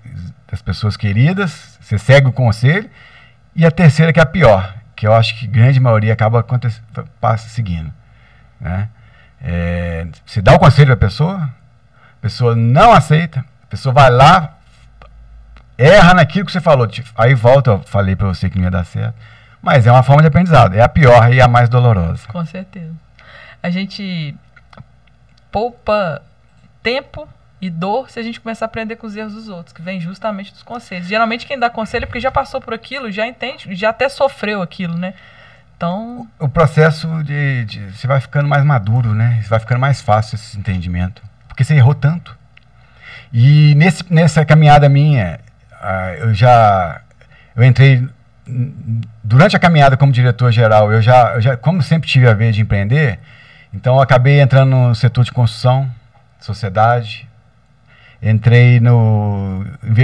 das pessoas queridas, você segue o conselho. E a terceira, que é a pior, que eu acho que a grande maioria acaba seguindo. Né? Você dá o conselho para a pessoa não aceita, a pessoa vai lá, erra naquilo que você falou, aí volta, eu falei para você que não ia dar certo, mas é uma forma de aprendizado, é a pior e a mais dolorosa. Com certeza. A gente poupa tempo e dor se a gente começar a aprender com os erros dos outros, que vem justamente dos conselhos. Geralmente quem dá conselho é porque já passou por aquilo, já entende, já até sofreu aquilo, né? Então... O processo você vai ficando mais maduro, né? Vai ficando mais fácil esse entendimento, porque você errou tanto. E nessa caminhada minha, eu entrei, durante a caminhada como diretor-geral, eu já, como sempre tive a ver de empreender, então eu acabei entrando no setor de construção, sociedade, entrei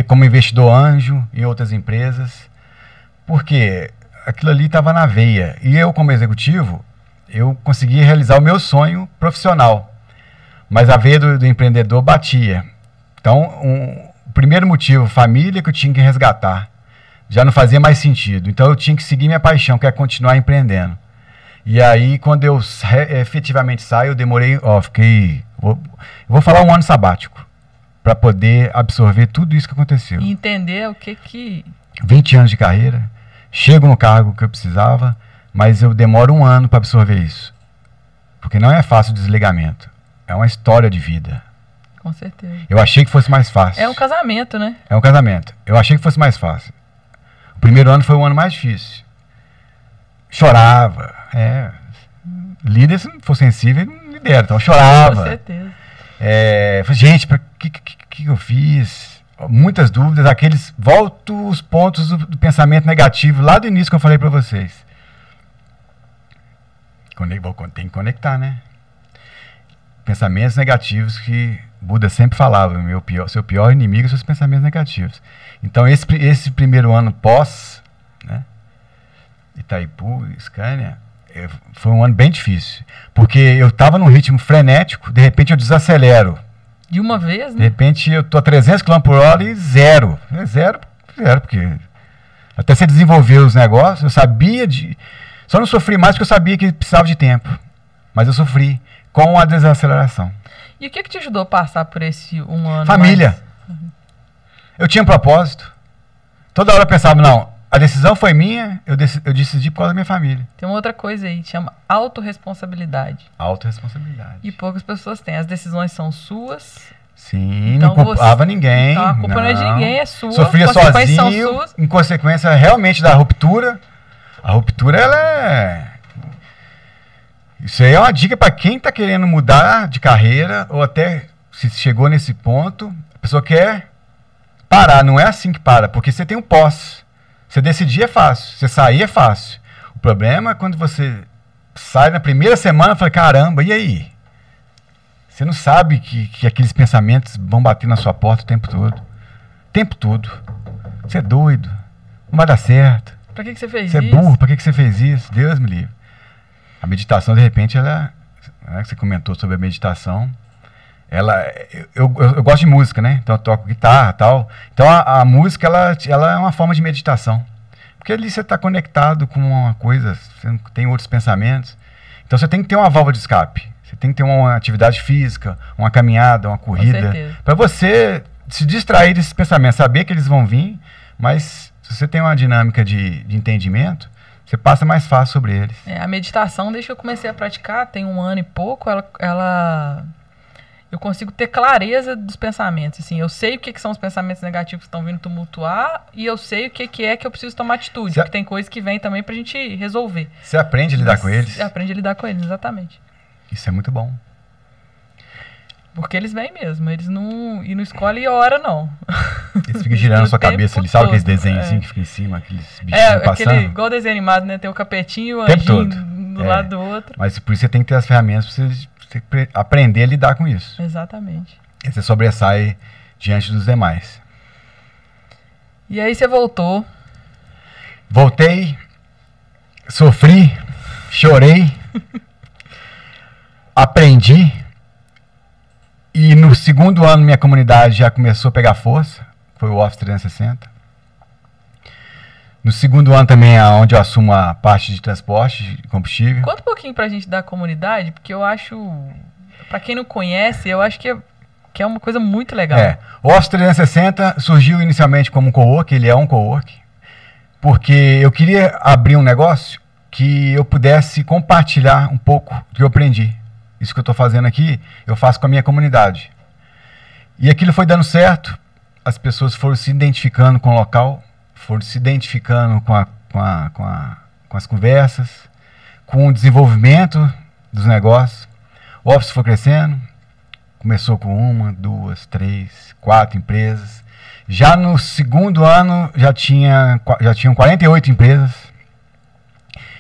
como investidor anjo em outras empresas, porque aquilo ali estava na veia. E eu, como executivo, eu conseguia realizar o meu sonho profissional, mas a veia do empreendedor batia. Então, o primeiro motivo, família, que eu tinha que resgatar, já não fazia mais sentido. Então, eu tinha que seguir minha paixão, que é continuar empreendendo. E aí, quando eu efetivamente saio, eu demorei, vou falar 1 ano sabático, para poder absorver tudo isso que aconteceu. E entender o que... 20 anos de carreira, chego no cargo que eu precisava, mas eu demoro 1 ano para absorver isso. Porque não é fácil o desligamento. É uma história de vida. Com certeza. Eu achei que fosse mais fácil. É um casamento, né? É um casamento. Eu achei que fosse mais fácil. O primeiro ano foi o ano mais difícil. Chorava. Líder, se não for sensível, não lidera. Então eu chorava. Com certeza. Falei, gente, o que eu fiz? Muitas dúvidas. Volto os pontos do pensamento negativo lá do início que eu falei para vocês. Tem que conectar, né? Pensamentos negativos que Buda sempre falava, seu pior inimigo são os pensamentos negativos. Então esse primeiro ano pós, né, Itaipu, Scania, foi um ano bem difícil, porque eu estava num ritmo frenético, de repente eu desacelero. De uma vez, né? De repente eu tô a 300 km por hora e zero, porque até você desenvolver os negócios, eu sabia só não sofri mais porque eu sabia que precisava de tempo, mas eu sofri com a desaceleração. E o que te ajudou a passar por esse um ano? Família. Eu tinha um propósito. Toda hora eu pensava, não, a decisão foi minha, eu decidi por causa da minha família. Tem uma outra coisa aí, chama autorresponsabilidade. Autorresponsabilidade. E poucas pessoas têm. As decisões são suas. Sim, então não culpava ninguém. Então a culpa não é de ninguém, é sua. Sofria sozinho, em consequência realmente da ruptura. A ruptura, ela é... Isso aí é uma dica para quem está querendo mudar de carreira, ou até se chegou nesse ponto, a pessoa quer parar. Não é assim que para, porque você tem um pós. Você decidir é fácil, você sair é fácil. O problema é quando você sai na primeira semana e fala, caramba, e aí? Você não sabe que aqueles pensamentos vão bater na sua porta o tempo todo. O tempo todo. Você é doido, não vai dar certo. Pra que você fez isso? Você é burro, pra que você fez isso? Deus me livre. A meditação, de repente, você comentou sobre a meditação, eu gosto de música, né? Então eu toco guitarra e tal. Então a música, ela é uma forma de meditação. Porque ali você está conectado com uma coisa, você não tem outros pensamentos. Então você tem que ter uma válvula de escape. Você tem que ter uma atividade física, uma caminhada, uma corrida. Para você se distrair desses pensamentos, saber que eles vão vir, mas se você tem uma dinâmica de entendimento, você passa mais fácil sobre eles. A meditação, desde que eu comecei a praticar, tem um ano e pouco, eu consigo ter clareza dos pensamentos. Assim, eu sei o que são os pensamentos negativos que estão vindo tumultuar e eu sei o que é que eu preciso tomar atitude. Porque tem coisas que vêm também pra gente resolver. Você aprende a lidar com eles? Você aprende a lidar com eles, exatamente. Isso é muito bom. Porque eles vêm mesmo, eles não escolhem a hora, não. Eles ficam girando na sua cabeça, eles sabem aqueles desenhos assim que ficam em cima, aqueles bichinhos passando? Igual desenho animado, né? Tem o capetinho e o anjinho do lado do outro. Mas por isso você tem que ter as ferramentas para você aprender a lidar com isso. Exatamente. E você sobressai diante dos demais. E aí você voltou. Voltei, sofri, chorei, aprendi. E no segundo ano minha comunidade já começou a pegar força, foi o Office 360. No segundo ano também é onde eu assumo a parte de transporte de combustível. Conta um pouquinho pra gente da comunidade, porque eu acho, pra quem não conhece, eu acho que é uma coisa muito legal. O Office 360 surgiu inicialmente como um cowork, ele é um cowork, porque eu queria abrir um negócio que eu pudesse compartilhar um pouco do que eu aprendi. Isso que eu estou fazendo aqui, eu faço com a minha comunidade. E aquilo foi dando certo, as pessoas foram se identificando com o local, foram se identificando com as conversas, com o desenvolvimento dos negócios. O Office foi crescendo, começou com 1, 2, 3, 4 empresas. Já no segundo ano já tinham 48 empresas.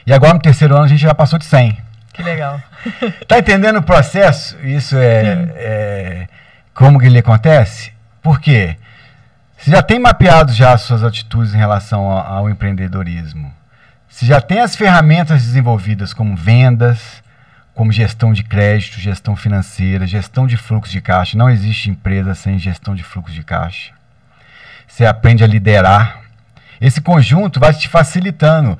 E agora no terceiro ano a gente já passou de 100. Que legal. Tá entendendo o processo? Isso como que ele acontece? Por quê? Você já tem mapeado já as suas atitudes em relação ao empreendedorismo. Você já tem as ferramentas desenvolvidas como vendas, como gestão de crédito, gestão financeira, gestão de fluxo de caixa. Não existe empresa sem gestão de fluxo de caixa. Você aprende a liderar. Esse conjunto vai te facilitando.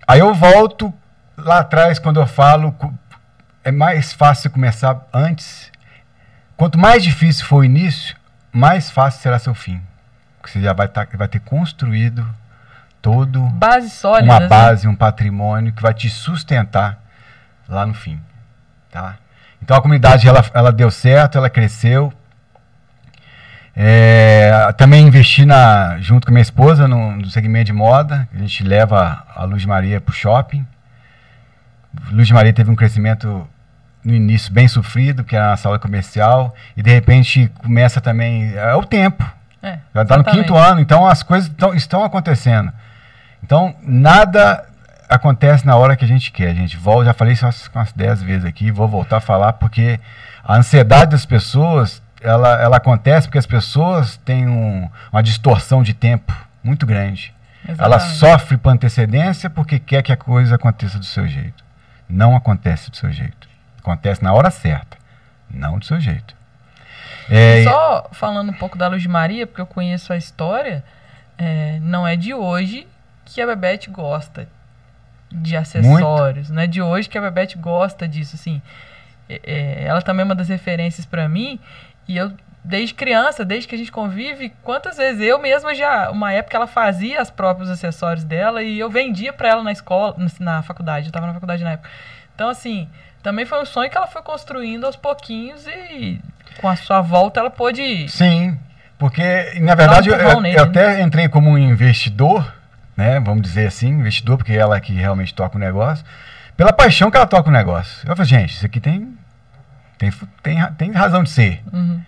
Aí eu volto lá atrás, quando eu falo, é mais fácil você começar antes. Quanto mais difícil for o início, mais fácil será seu fim. Porque você já vai ter construído base sólida, uma base, um patrimônio que vai te sustentar lá no fim. tá? Então a comunidade ela deu certo, ela cresceu. Também investi junto com minha esposa no segmento de moda. A gente leva a Luz Maria para o shopping. Luz Maria teve um crescimento no início bem sofrido, que era na sala comercial, e de repente começa também, o tempo. Já está no 5º ano, então as coisas estão acontecendo. Então nada acontece na hora que a gente quer, gente. Já falei isso umas 10 vezes aqui, vou voltar a falar, porque a ansiedade das pessoas, ela acontece porque as pessoas têm uma distorção de tempo muito grande. Exatamente. Ela sofre por antecedência porque quer que a coisa aconteça do seu jeito. Não acontece do seu jeito. Acontece na hora certa, não do seu jeito. Só falando um pouco da Luz Maria, porque eu conheço a história, não é de hoje que a Bebete gosta de acessórios, não é de hoje que a Bebete gosta disso, assim. Ela também é uma das referências para mim, e eu, desde criança, desde que a gente convive, quantas vezes eu mesma uma época ela fazia os próprios acessórios dela e eu vendia para ela na escola, na faculdade, eu estava na faculdade na época. Então, assim, também foi um sonho que ela foi construindo aos pouquinhos e com a sua volta ela pôde... Sim, porque na verdade eu até entrei como um investidor, né, vamos dizer assim, investidor, porque ela é que realmente toca o negócio, pela paixão que ela toca o negócio. Eu falei, gente, isso aqui tem razão de ser. Uhum.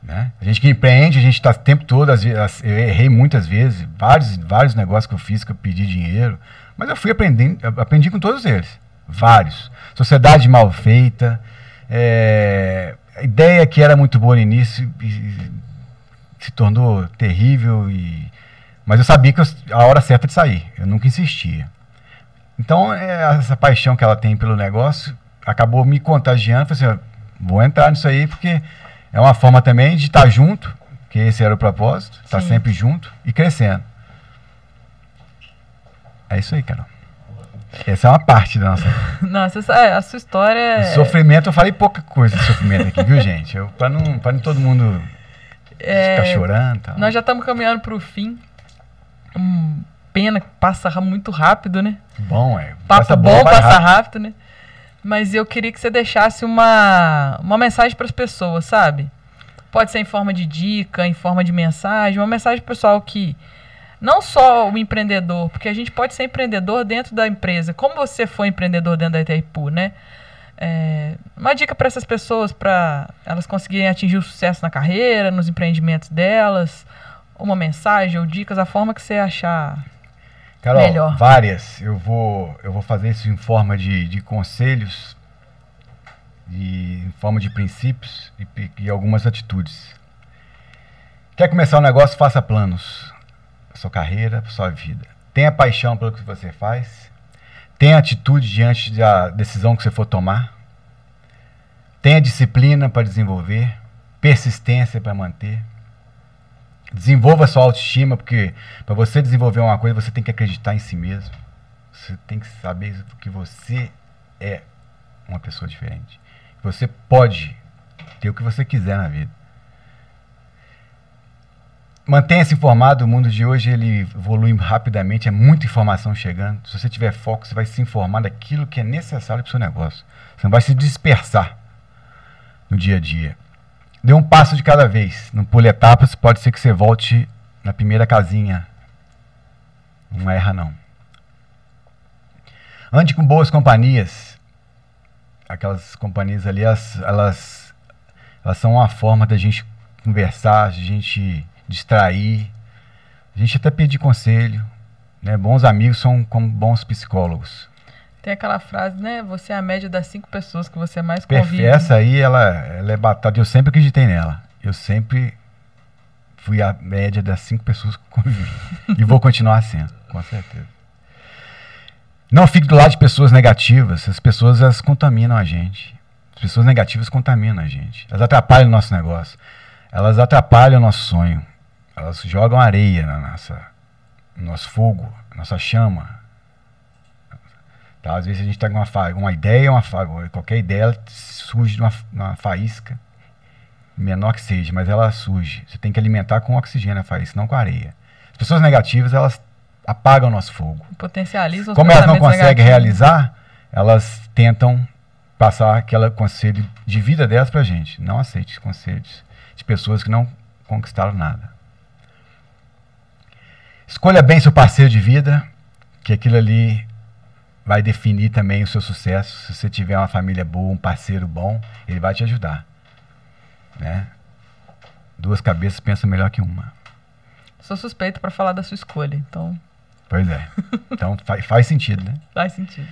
Né? A gente que empreende, a gente está o tempo todo, eu errei muitas vezes, vários negócios que eu fiz, que eu pedi dinheiro, mas eu fui aprendi com todos eles. Vários. Sociedade mal feita, a ideia que era muito boa no início se tornou terrível, mas eu sabia que a hora certa de sair, eu nunca insistia. Então, essa paixão que ela tem pelo negócio acabou me contagiando. Falei assim, vou entrar nisso aí, porque é uma forma também de estar junto, que esse era o propósito, estar sempre junto e crescendo. É isso aí, Carol. Essa é uma parte da nossa... Nossa, a sua história... Sofrimento, eu falei pouca coisa de sofrimento aqui, viu, gente? Para não todo mundo ficar chorando. Tal. Nós já estamos caminhando para o fim. Pena que passa muito rápido, né? Bom, Papo bom, passa rápido, né? Mas eu queria que você deixasse uma mensagem para as pessoas, sabe? Pode ser em forma de dica, em forma de mensagem, uma mensagem pro pessoal que... Não só o empreendedor, porque a gente pode ser empreendedor dentro da empresa. Como você foi empreendedor dentro da Itaipu, né? Uma dica para essas pessoas, para elas conseguirem atingir o sucesso na carreira, nos empreendimentos delas. Uma mensagem ou dicas, a forma que você achar... Carol, melhor. Várias. Eu vou fazer isso em forma de conselhos, em forma de princípios e algumas atitudes. Quer começar um negócio? Faça planos. Para sua carreira, para sua vida. Tenha paixão pelo que você faz. Tenha atitude diante da decisão que você for tomar. Tenha disciplina para desenvolver. Persistência para manter. Desenvolva sua autoestima, porque para você desenvolver uma coisa, você tem que acreditar em si mesmo. Você tem que saber que você é uma pessoa diferente. Você pode ter o que você quiser na vida. Mantenha-se informado. O mundo de hoje ele evolui rapidamente, é muita informação chegando. Se você tiver foco, você vai se informar daquilo que é necessário para o seu negócio. Você não vai se dispersar no dia a dia. Dê um passo de cada vez. Não pule etapas, pode ser que você volte na primeira casinha. Não erra, não. Ande com boas companhias. Aquelas companhias ali, elas são uma forma da gente conversar, de gente distrair, a gente até pedir conselho. Né? Bons amigos são como bons psicólogos. Tem aquela frase, né? Você é a média das 5 pessoas que você mais convive. Essa aí, ela é batata. Eu sempre acreditei nela. Eu sempre fui a média das 5 pessoas que convivi. E vou continuar sendo, com certeza. Não fique do lado de pessoas negativas. As pessoas, elas contaminam a gente. As pessoas negativas contaminam a gente. Elas atrapalham o nosso negócio. Elas atrapalham o nosso sonho. Elas jogam areia no nosso fogo, na nossa chama. Tá? Às vezes a gente está com uma ideia, qualquer ideia ela surge de uma faísca, menor que seja, mas ela surge. Você tem que alimentar com oxigênio a faísca, não com areia. As pessoas negativas, elas apagam o nosso fogo. Potencializam os Como elas não conseguem negativos. realizar, elas tentam passar aquele conselho de vida delas pra gente. Não aceite conselhos de pessoas que não conquistaram nada. Escolha bem seu parceiro de vida, que aquilo ali vai definir também o seu sucesso. Se você tiver uma família boa, um parceiro bom, ele vai te ajudar, né? Duas cabeças pensam melhor que uma. Sou suspeito para falar da sua escolha, então... Pois é. Então faz sentido, né? Faz sentido.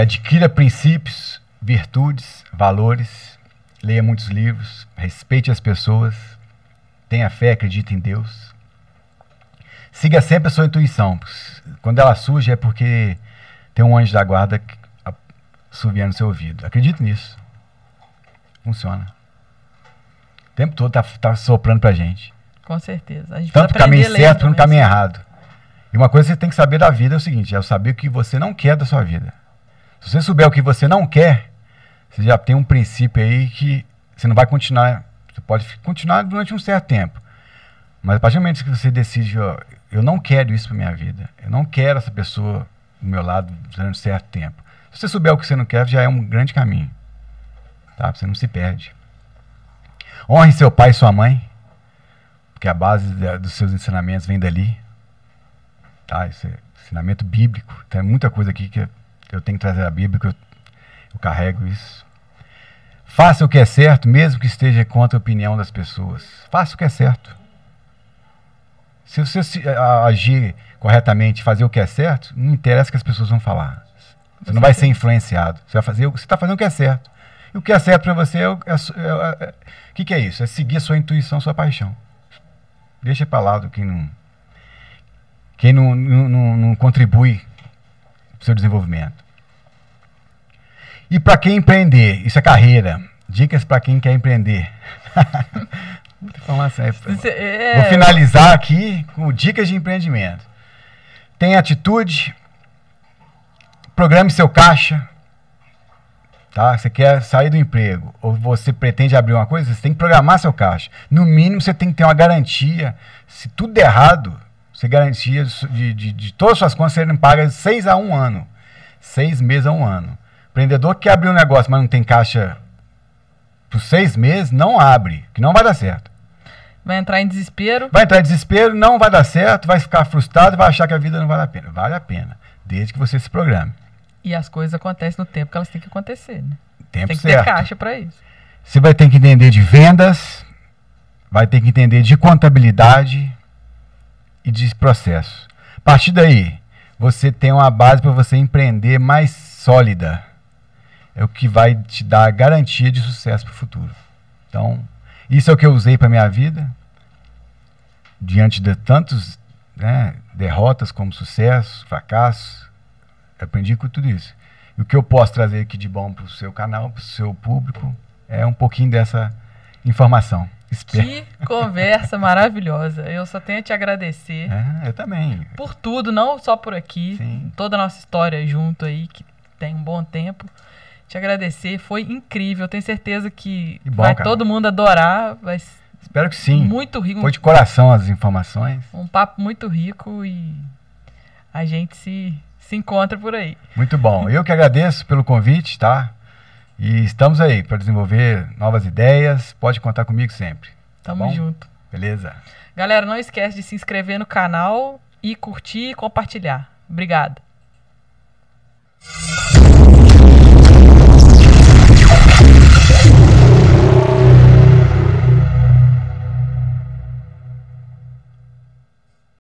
Adquira princípios, virtudes, valores, leia muitos livros, respeite as pessoas, tenha fé, acredite em Deus. Siga sempre a sua intuição. Quando ela surge é porque tem um anjo da guarda assoviando no seu ouvido. Acredite nisso. Funciona. O tempo todo tá soprando pra gente. Com certeza. A gente tanto no caminho certo quanto no caminho errado. E uma coisa que você tem que saber da vida é o seguinte, é saber o que você não quer da sua vida. Se você souber o que você não quer, você já tem um princípio aí que você não vai continuar. Você pode continuar durante um certo tempo. Mas a partir do momento que você decide, ó, eu não quero isso para minha vida, eu não quero essa pessoa do meu lado durante um certo tempo. Se você souber o que você não quer, já é um grande caminho. Tá? Você não se perde. Honre seu pai e sua mãe, porque a base dos seus ensinamentos vem dali. Tá? Isso é ensinamento bíblico. Tem muita coisa aqui que eu tenho que trazer a Bíblia, que eu carrego isso. Faça o que é certo, mesmo que esteja contra a opinião das pessoas. Faça o que é certo. Se você agir corretamente, fazer o que é certo, não interessa o que as pessoas vão falar. Você não vai ser influenciado. Você está fazendo o que é certo. E o que é certo para você o que é isso? É seguir a sua intuição, sua paixão. Deixa para lá quem não contribui para o seu desenvolvimento. E para quem empreender, isso é carreira. Dicas para quem quer empreender. Vou finalizar aqui com dicas de empreendimento. Tenha atitude, programe seu caixa. Tá? Você quer sair do emprego ou você pretende abrir uma coisa, você tem que programar seu caixa. No mínimo, você tem que ter uma garantia. Se tudo der errado, você garantia de todas as suas contas, você não paga 6 a 1 ano. 6 meses a 1 ano. Empreendedor que quer abrir um negócio, mas não tem caixa por 6 meses, não abre, que não vai dar certo. Vai entrar em desespero? Vai entrar em desespero, não vai dar certo, vai ficar frustrado e vai achar que a vida não vale a pena. Vale a pena, desde que você se programe. E as coisas acontecem no tempo que elas têm que acontecer, né? Tempo tem que certo. ter caixa para isso. Você vai ter que entender de vendas, vai ter que entender de contabilidade e de processo. A partir daí, você tem uma base para você empreender mais sólida. É o que vai te dar a garantia de sucesso para o futuro. Então, isso é o que eu usei para minha vida, diante de tantos, né, derrotas como sucesso, fracasso. Eu aprendi com tudo isso. E o que eu posso trazer aqui de bom para o seu canal, para o seu público, é um pouquinho dessa informação. Que conversa maravilhosa. Eu só tenho a te agradecer. Eu também. Por tudo, não só por aqui. Sim. Toda a nossa história junto aí, que tem um bom tempo. Te agradecer, foi incrível. Tenho certeza que vai todo mundo adorar. Espero que sim. Muito rico. Foi de coração as informações. Um papo muito rico e a gente se encontra por aí. Muito bom. Eu que agradeço pelo convite, tá? E estamos aí para desenvolver novas ideias. Pode contar comigo sempre. Tamo junto. Beleza. Galera, não esquece de se inscrever no canal e curtir e compartilhar. Obrigada.